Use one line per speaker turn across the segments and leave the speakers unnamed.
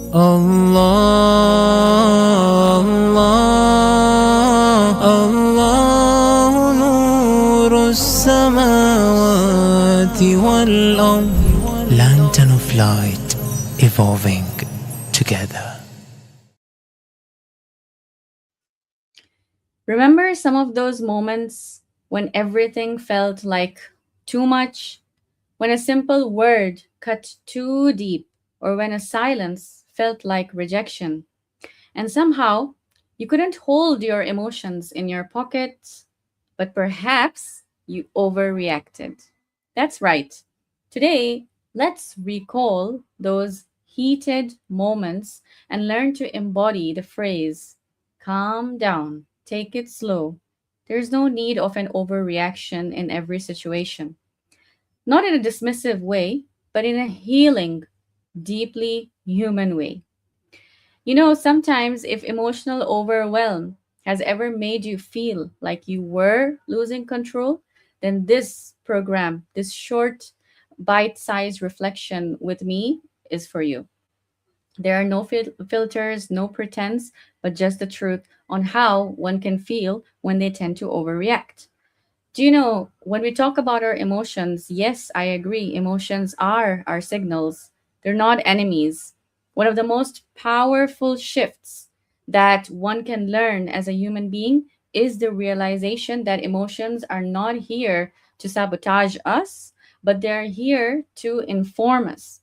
الله الله الله نور السماوات والأرض. Lantern of light, evolving together.
Remember some of those moments when everything felt like too much? When a simple word cut too deep, or when a silence felt like rejection? And somehow, you couldn't hold your emotions in your pocket, but perhaps you overreacted. That's right. Today, let's recall those heated moments and learn to embody the phrase calm down, take it slow. There's no need of an overreaction in every situation. Not in a dismissive way, but in a healing, deeply human way. You know, sometimes if emotional overwhelm has ever made you feel like you were losing control, then this program, this short, bite sized reflection with me is for you. There are no filters, no pretense, but just the truth on how one can feel when they tend to overreact. Do you know, when we talk about our emotions, yes, I agree, emotions are our signals. They're not enemies. One of the most powerful shifts that one can learn as a human being is the realization that emotions are not here to sabotage us, but they're here to inform us.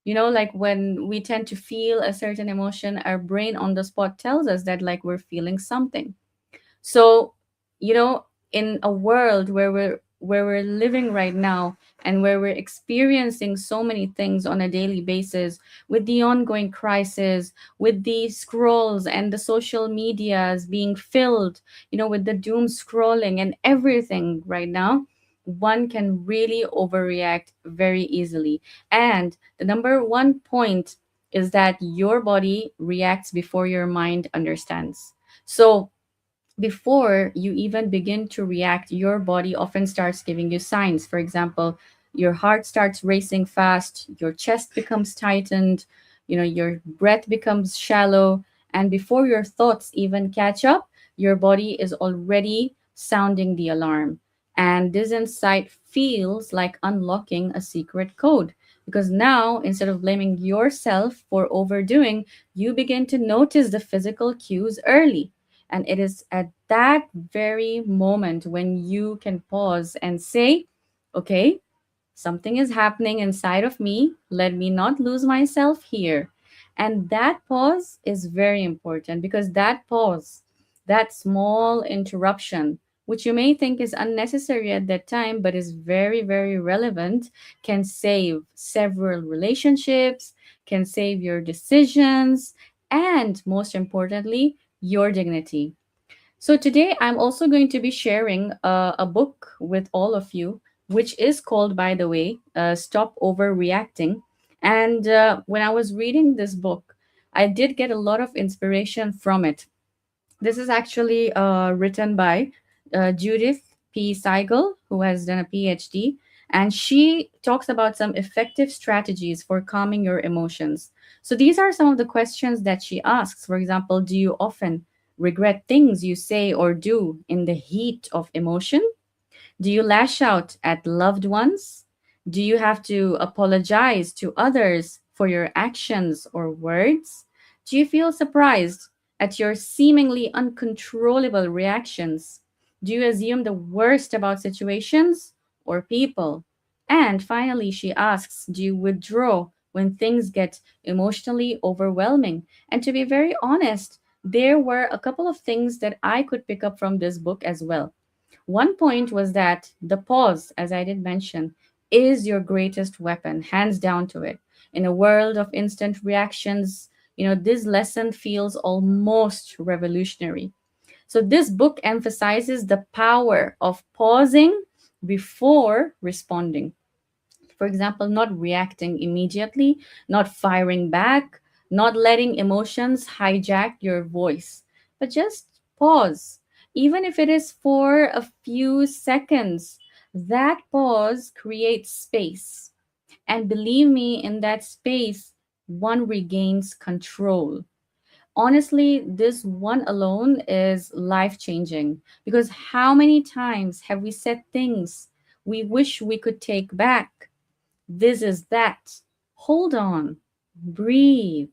You know, like when we tend to feel a certain emotion, our brain on the spot tells us that, like, we're feeling something. So, you know, in a world where we're living right now and where we're experiencing so many things on a daily basis, with the ongoing crisis, with the scrolls and the social medias being filled, you know, with the doom scrolling and everything right now, one can really overreact very easily. And the number one point is that your body reacts before your mind understands. So before you even begin to react, your body often starts giving you signs. For example, your heart starts racing fast, your chest becomes tightened, you know, your breath becomes shallow, and before your thoughts even catch up, your body is already sounding the alarm. And this insight feels like unlocking a secret code. Because now, instead of blaming yourself for overdoing, you begin to notice the physical cues early, and it is at that very moment when you can pause and say, okay, something is happening inside of me. Let me not lose myself here. And that pause is very important, because that pause, that small interruption, which you may think is unnecessary at that time, but is very, very relevant, can save several relationships, can save your decisions, and most importantly, your dignity. So today I'm also going to be sharing a book with all of you, which is called, by the way, Stop Overreacting. And when I was reading this book, I did get a lot of inspiration from it. This is actually written by Judith P. Seigel, who has done a PhD, and she talks about some effective strategies for calming your emotions. So these are some of the questions that she asks. For example, do you often regret things you say or do in the heat of emotion? Do you lash out at loved ones? Do you have to apologize to others for your actions or words? Do you feel surprised at your seemingly uncontrollable reactions? Do you assume the worst about situations or people? And finally, she asks, do you withdraw when things get emotionally overwhelming? And to be very honest, there were a couple of things that I could pick up from this book as well. One point was that the pause, as I did mention, is your greatest weapon, hands down to it. In a world of instant reactions, you know, this lesson feels almost revolutionary. So, this book emphasizes the power of pausing before responding. For example, not reacting immediately, not firing back, not letting emotions hijack your voice, but just pause. Even if it is for a few seconds, that pause creates space. And believe me, in that space, one regains control. Honestly, this one alone is life changing, because how many times have we said things we wish we could take back? This is that. Hold on, breathe,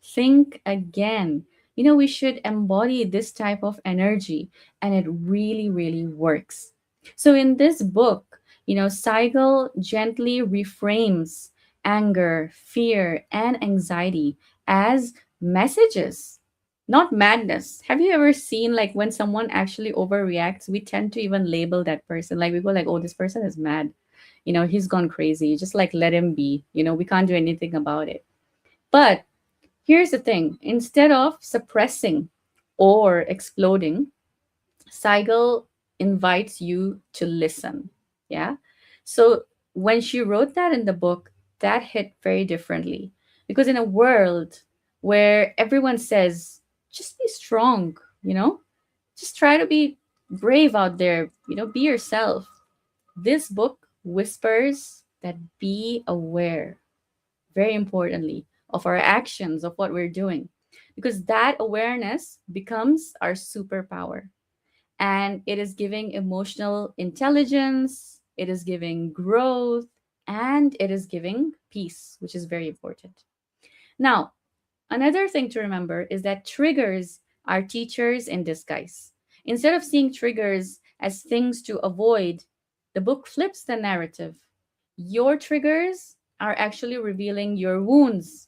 think again. We should embody this type of energy, and it really, really works. So, in this book, Seigel gently reframes anger, fear, and anxiety as messages, not madness. Have you ever seen, like, when someone actually overreacts, we tend to even label that person? Like, we go, like, oh, this person is mad, he's gone crazy, just like let him be, we can't do anything about it. But here's the thing: instead of suppressing or exploding, Seigel invites you to listen. Yeah. So when she wrote that in the book, that hit very differently, because in a world where everyone says just be strong, just try to be brave out there, be yourself, this book whispers that be aware, very importantly, of our actions, of what we're doing, because that awareness becomes our superpower. And it is giving emotional intelligence, it is giving growth, and it is giving peace, which is very important. Now, another thing to remember is that triggers are teachers in disguise. Instead of seeing triggers as things to avoid, the book flips the narrative. Your triggers are actually revealing your wounds,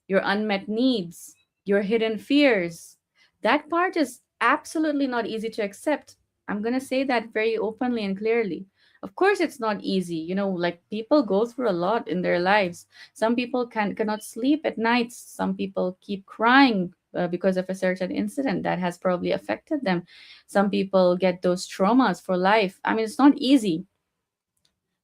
your unmet needs, your hidden fears. That part is absolutely not easy to accept. I'm going to say that very openly and clearly. Of course, it's not easy. Like, people go through a lot in their lives. Some people cannot sleep at nights. Some people keep crying because of a certain incident that has probably affected them. Some people get those traumas for life. I mean, it's not easy,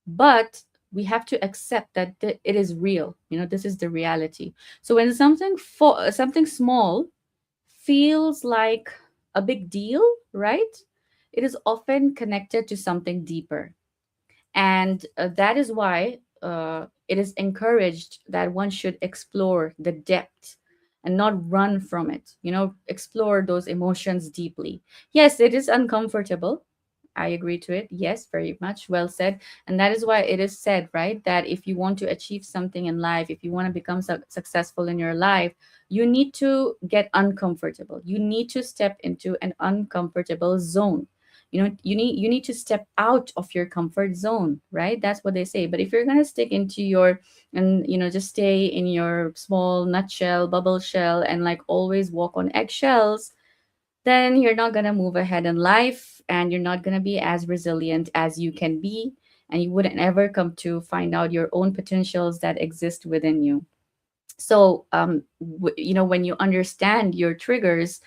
but we have to accept that it is real. This is the reality. So when something small feels like a big deal, right, it is often connected to something deeper. And that is why it is encouraged that one should explore the depth and not run from it. Explore those emotions deeply. Yes, it is uncomfortable. I agree to it. Yes, very much well said. And that is why it is said, right, that if you want to achieve something in life, if you want to become successful in your life, you need to get uncomfortable. You need to step into an uncomfortable zone. You need to step out of your comfort zone, right? That's what they say. But if you're going to stick into your, and just stay in your small nutshell, bubble shell, and like always walk on eggshells, then you're not going to move ahead in life, and you're not going to be as resilient as you can be, and you wouldn't ever come to find out your own potentials that exist within you. So when you understand your triggers,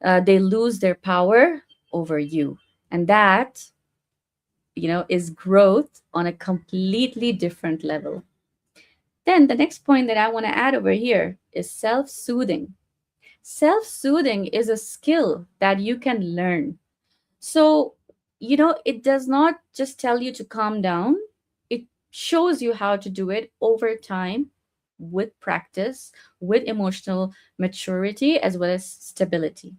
they lose their power over you, and that is growth on a completely different level. Then the next point that I want to add over here is self-soothing. Self-soothing is a skill that you can learn. So, it does not just tell you to calm down, it shows you how to do it over time, with practice, with emotional maturity, as well as stability.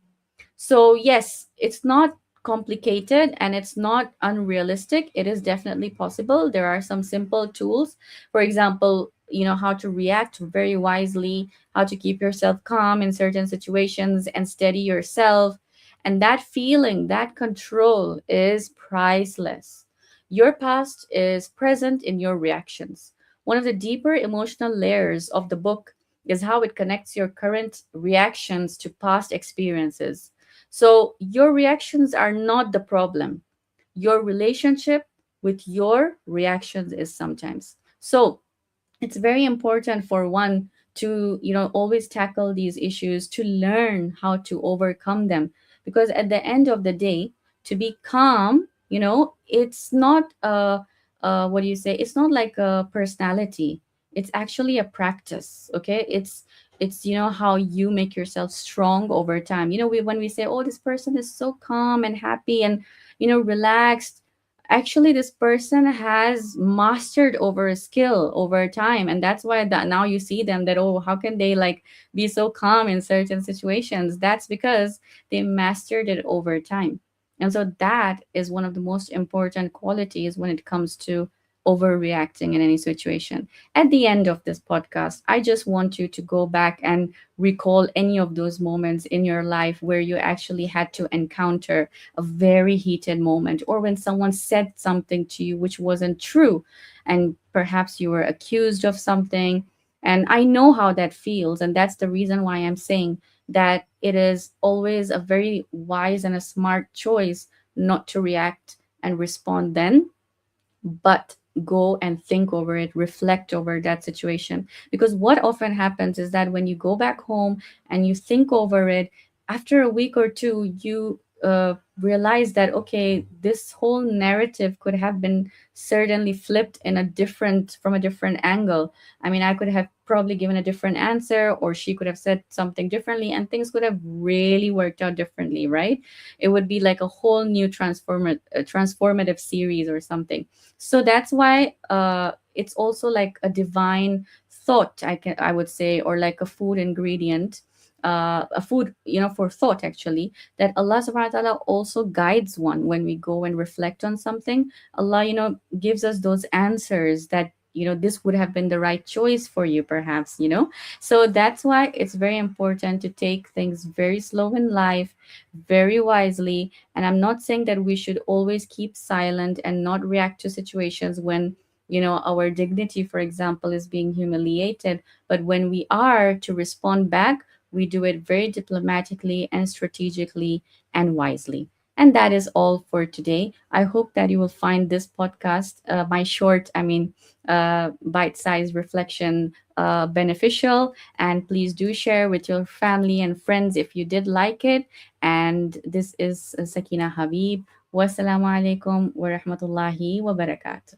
So, yes, it's not complicated and it's not unrealistic. It is definitely possible. There are some simple tools. For example, how to react very wisely, how to keep yourself calm in certain situations and steady yourself. And that feeling, that control is priceless. Your past is present in your reactions. One of the deeper emotional layers of the book is how it connects your current reactions to past experiences. So your reactions are not the problem. Your relationship with your reactions is sometimes. So it's very important for one to always tackle these issues, to learn how to overcome them, because at the end of the day, to be calm, it's not what do you say, it's not like a personality, it's actually a practice. Okay, it's how you make yourself strong over time. When we say, oh, this person is so calm and happy and relaxed, actually this person has mastered over a skill over time, and that's why that now you see them that, oh, how can they like be so calm in certain situations? That's because they mastered it over time. And so that is one of the most important qualities when it comes to overreacting in any situation. At the end of this podcast, I just want you to go back and recall any of those moments in your life where you actually had to encounter a very heated moment, or when someone said something to you which wasn't true, and perhaps you were accused of something. And I know how that feels, and that's the reason why I'm saying that it is always a very wise and a smart choice not to react and respond then, but go and think over it, reflect over that situation. Because what often happens is that when you go back home and you think over it, after a week or two, you realize that, okay, this whole narrative could have been certainly flipped in a different, from a different angle. I mean, I could have probably given a different answer, or she could have said something differently, and things could have really worked out differently, right? It would be like a whole new transformative series or something. So that's why it's also like a divine thought, I would say, or like a food ingredient, a food, for thought actually, that Allah subhanahu wa ta'ala also guides one when we go and reflect on something. Allah, gives us those answers that, this would have been the right choice for you, perhaps. So that's why it's very important to take things very slow in life, very wisely. And I'm not saying that we should always keep silent and not react to situations when, our dignity, for example, is being humiliated. But when we are to respond back, we do it very diplomatically and strategically and wisely. And that is all for today. I hope that you will find this podcast, my short, bite sized reflection, beneficial. And please do share with your family and friends if you did like it. And this is Sakina Habib. Wassalamu alaikum wa rahmatullahi wa barakatuh.